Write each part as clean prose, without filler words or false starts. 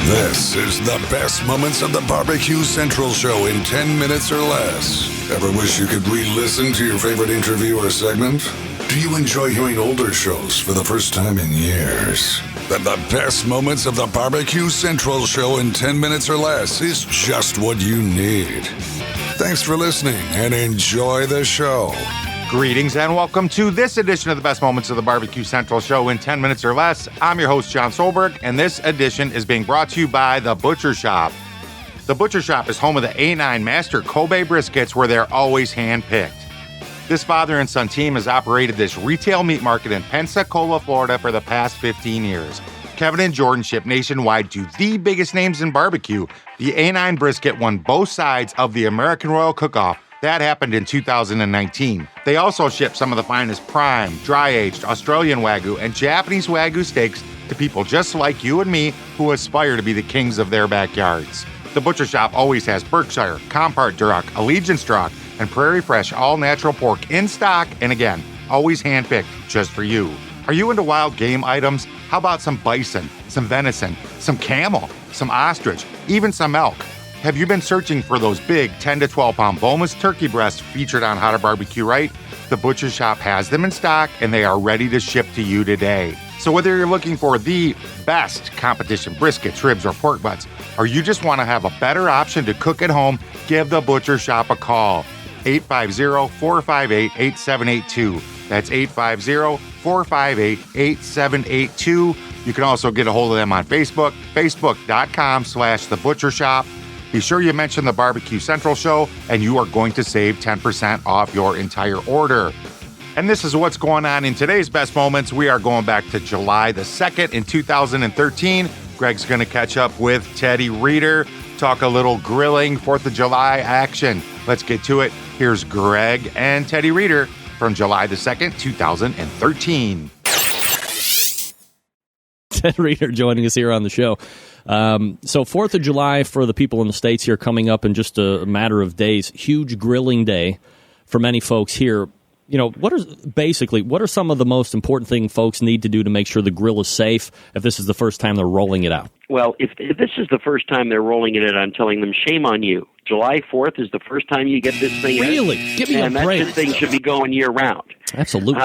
This is the best moments of the Barbecue Central show in 10 minutes or less. Ever wish you could re-listen to your favorite interview or segment? Do you enjoy hearing older shows for the first time in years? Then the best moments of the Barbecue Central show in 10 minutes or less is just what you need. Thanks for listening and enjoy the show. Greetings and welcome to this edition of the Best Moments of the Barbecue Central show in 10 minutes or less. I'm your host, John Solberg, and this edition is being brought to you by The Butcher Shop. The Butcher Shop is home of the A9 Master Kobe briskets, where they're always hand-picked. This father and son team has operated this retail meat market in Pensacola, Florida for the past 15 years. Kevin and Jordan ship nationwide to the biggest names in barbecue. The A9 brisket won both sides of the American Royal Cook-Off. That happened in 2019. They also ship some of the finest prime, dry-aged Australian Wagyu and Japanese Wagyu steaks to people just like you and me who aspire to be the kings of their backyards. The Butcher Shop always has Berkshire, Compart Duroc, Allegiance Duroc, and Prairie Fresh all-natural pork in stock, and again, always hand-picked just for you. Are you into wild game items? How about some bison, some venison, some camel, some ostrich, even some elk? Have you been searching for those big 10 to 12 pound boneless turkey breasts featured on How to Barbecue Right? The Butcher Shop has them in stock and they are ready to ship to you today. So whether you're looking for the best competition briskets, ribs, or pork butts, or you just want to have a better option to cook at home, give the Butcher Shop a call. 850-458-8782. That's 850-458-8782. You can also get a hold of them on Facebook, facebook.com/The Butcher Shop. Be sure you mention the Barbecue Central show, and you are going to save 10% off your entire order. And this is what's going on in today's Best Moments. We are going back to July the 2nd in 2013. Greg's going to catch up with Teddy Reeder, talk a little grilling, 4th of July action. Let's get to it. Here's Greg and Teddy Reeder from July the 2nd, 2013. Ted Reeder joining us here on the show. So 4th of July for the people in the States here coming up in just a matter of days. Huge grilling day for many folks here. You know, what are some of the most important things folks need to do to make sure the grill is safe if this is the first time they're rolling it out? Well, if this is the first time they're rolling it out, I'm telling them, shame on you. July 4th is the first time you get this thing Really? Give me a break. And that thing should be going year-round. Absolutely.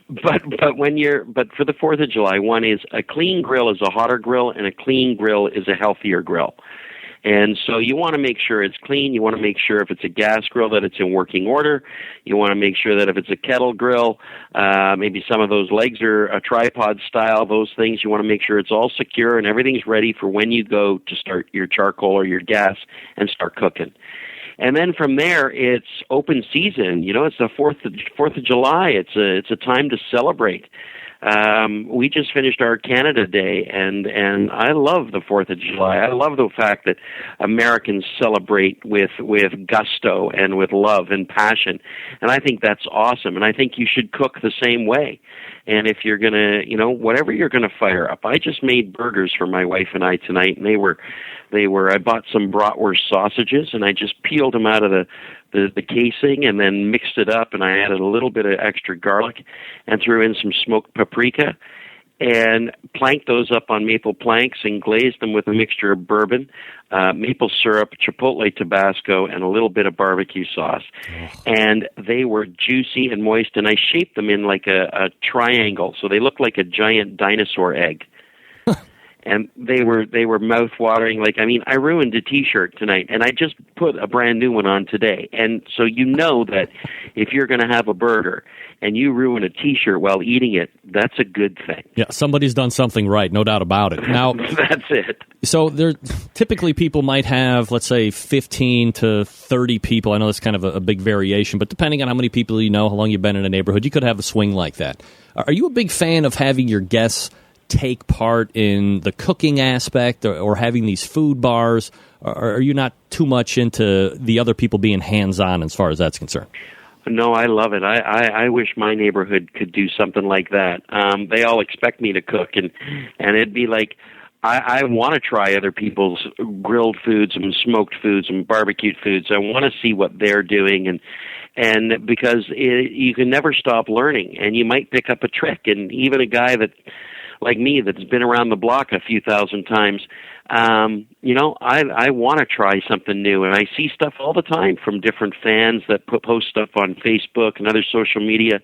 But for the 4th of July, one is a clean grill is a hotter grill, and a clean grill is a healthier grill. And so you want to make sure it's clean. You want to make sure if it's a gas grill that it's in working order. You want to make sure that if it's a kettle grill, maybe some of those legs are a tripod style, those things, you want to make sure it's all secure and everything's ready for when you go to start your charcoal or your gas and start cooking. And then from there, it's open season. You know, it's the 4th of July. It's a time to celebrate. We just finished our Canada Day, and I love the 4th of July. I love the fact that Americans celebrate with gusto and with love and passion, and I think that's awesome. And I think you should cook the same way. And if you're gonna, whatever you're gonna fire up, I just made burgers for my wife and I tonight, and they were. I bought some bratwurst sausages, and I just peeled them out of the casing and then mixed it up, and I added a little bit of extra garlic and threw in some smoked paprika and planked those up on maple planks and glazed them with a mixture of bourbon, maple syrup, chipotle Tabasco, and a little bit of barbecue sauce. And they were juicy and moist, and I shaped them in like a triangle, so they looked like a giant dinosaur egg. And they were mouth-watering. I ruined a T-shirt tonight, and I just put a brand new one on today. And so you know that if you're going to have a burger and you ruin a T-shirt while eating it, that's a good thing. Yeah, somebody's done something right, no doubt about it. Now, that's it. So typically people might have, let's say, 15 to 30 people. I know that's kind of a big variation, but depending on how many people you know, how long you've been in a neighborhood, you could have a swing like that. Are you a big fan of having your guests take part in the cooking aspect or having these food bars? Or are you not too much into the other people being hands-on as far as that's concerned? No, I love it. I wish my neighborhood could do something like that. They all expect me to cook, and it'd be like, I want to try other people's grilled foods and smoked foods and barbecued foods. I want to see what they're doing, and because you can never stop learning, and you might pick up a trick. And even a guy that like me that's been around the block a few thousand times, I want to try something new, and I see stuff all the time from different fans that post stuff on Facebook and other social media,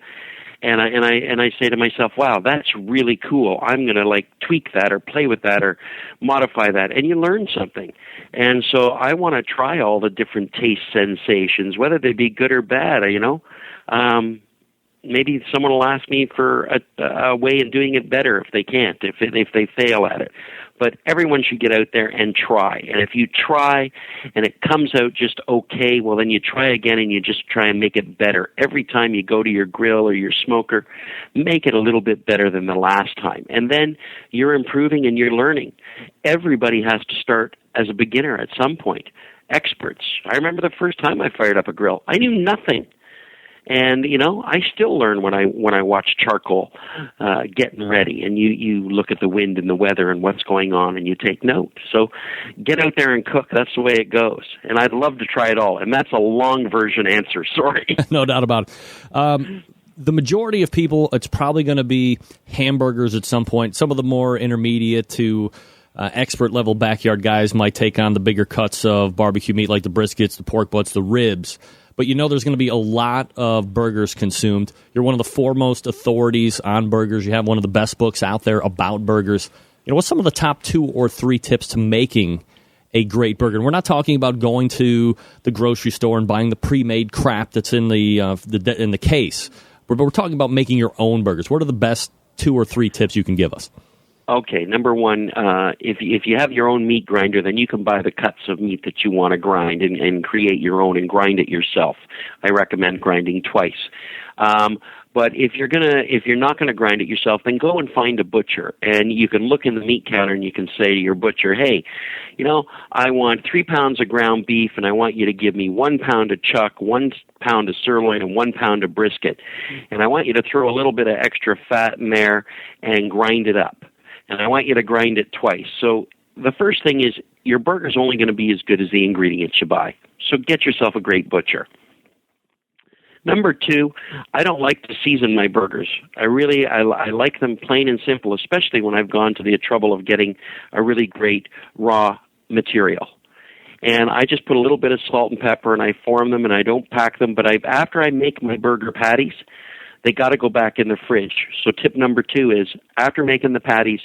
and I say to myself, wow, that's really cool. I'm going to tweak that or play with that or modify that, and you learn something. And so I want to try all the different taste sensations, whether they be good or bad. Maybe someone will ask me for a way of doing it better if they can't, if they fail at it. But everyone should get out there and try. And if you try and it comes out just okay, well, then you try again and you just try and make it better. Every time you go to your grill or your smoker, make it a little bit better than the last time. And then you're improving and you're learning. Everybody has to start as a beginner at some point. Experts. I remember the first time I fired up a grill. I knew nothing. And I still learn when I watch charcoal getting ready, and you look at the wind and the weather and what's going on, and you take note. So get out there and cook. That's the way it goes. And I'd love to try it all. And that's a long version answer. Sorry. No doubt about it. The majority of people, it's probably going to be hamburgers at some point. Some of the more intermediate to expert level backyard guys might take on the bigger cuts of barbecue meat, like the briskets, the pork butts, the ribs. But there's going to be a lot of burgers consumed. You're one of the foremost authorities on burgers. You have one of the best books out there about burgers. What's some of the top 2 or 3 tips to making a great burger? And we're not talking about going to the grocery store and buying the pre-made crap that's in the case. But we're talking about making your own burgers. What are the best 2 or 3 tips you can give us? Okay, number one, if you have your own meat grinder, then you can buy the cuts of meat that you want to grind and create your own and grind it yourself. I recommend grinding twice. But if you're not gonna grind it yourself, then go and find a butcher, and you can look in the meat counter and you can say to your butcher, hey, I want 3 pounds of ground beef, and I want you to give me 1 pound of chuck, 1 pound of sirloin, and 1 pound of brisket, and I want you to throw a little bit of extra fat in there and grind it up. And I want you to grind it twice. So the first thing is your burger's only going to be as good as the ingredients you buy. So get yourself a great butcher. Number 2, I don't like to season my burgers. I like them plain and simple, especially when I've gone to the trouble of getting a really great raw material. And I just put a little bit of salt and pepper, and I form them, and I don't pack them. But after I make my burger patties, they got to go back in the fridge. So tip number 2 is, after making the patties,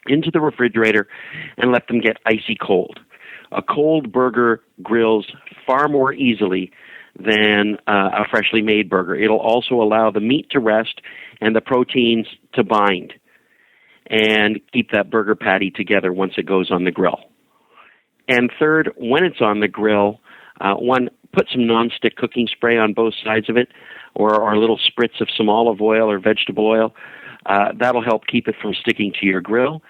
into the refrigerator and let them get icy cold. A cold burger grills far more easily than a freshly made burger. It'll also allow the meat to rest and the proteins to bind and keep that burger patty together once it goes on the grill. And third, when it's on the grill, put some nonstick cooking spray on both sides of it, or a little spritz of some olive oil or vegetable oil. That'll help keep it from sticking to your grill.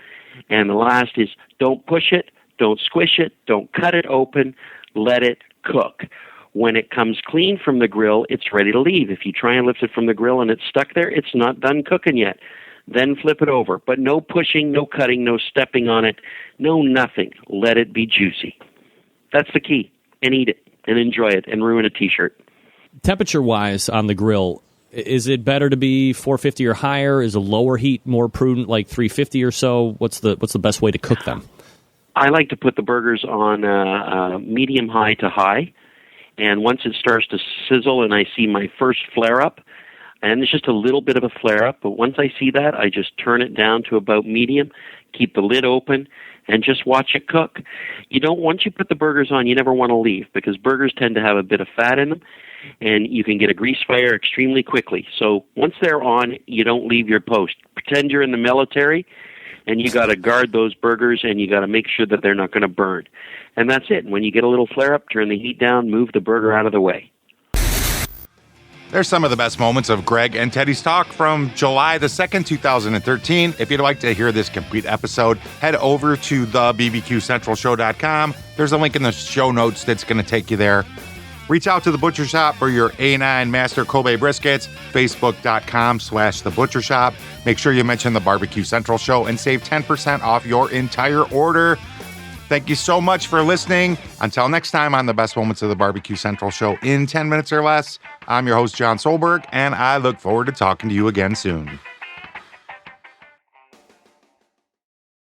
And the last is, don't push it, don't squish it, don't cut it open, let it cook. When it comes clean from the grill, it's ready to leave. If you try and lift it from the grill and it's stuck there, it's not done cooking yet. Then flip it over. But no pushing, no cutting, no stepping on it, no nothing. Let it be juicy. That's the key. And eat it and enjoy it and ruin a T-shirt. Temperature-wise on the grill, is it better to be 450 or higher? Is a lower heat more prudent, like 350 or so? What's the best way to cook them? I like to put the burgers on medium high to high, and once it starts to sizzle and I see my first flare-up, and it's just a little bit of a flare-up, but once I see that, I just turn it down to about medium, keep the lid open, and just watch it cook. Once you put the burgers on, you never want to leave, because burgers tend to have a bit of fat in them, and you can get a grease fire extremely quickly. So once they're on, you don't leave your post. Pretend you're in the military, and you got to guard those burgers, and you got to make sure that they're not going to burn. And that's it. When you get a little flare-up, turn the heat down, move the burger out of the way. There's some of the best moments of Greg and Teddy's talk from July the 2nd, 2013. If you'd like to hear this complete episode, head over to the BBQCentralShow.com. There's a link in the show notes that's going to take you there. Reach out to The Butcher Shop for your A9 Master Kobe briskets, Facebook.com/The Butcher Shop. Make sure you mention the Barbecue Central Show and save 10% off your entire order. Thank you so much for listening. Until next time on the best moments of the Barbecue Central Show in 10 minutes or less, I'm your host, John Solberg, and I look forward to talking to you again soon.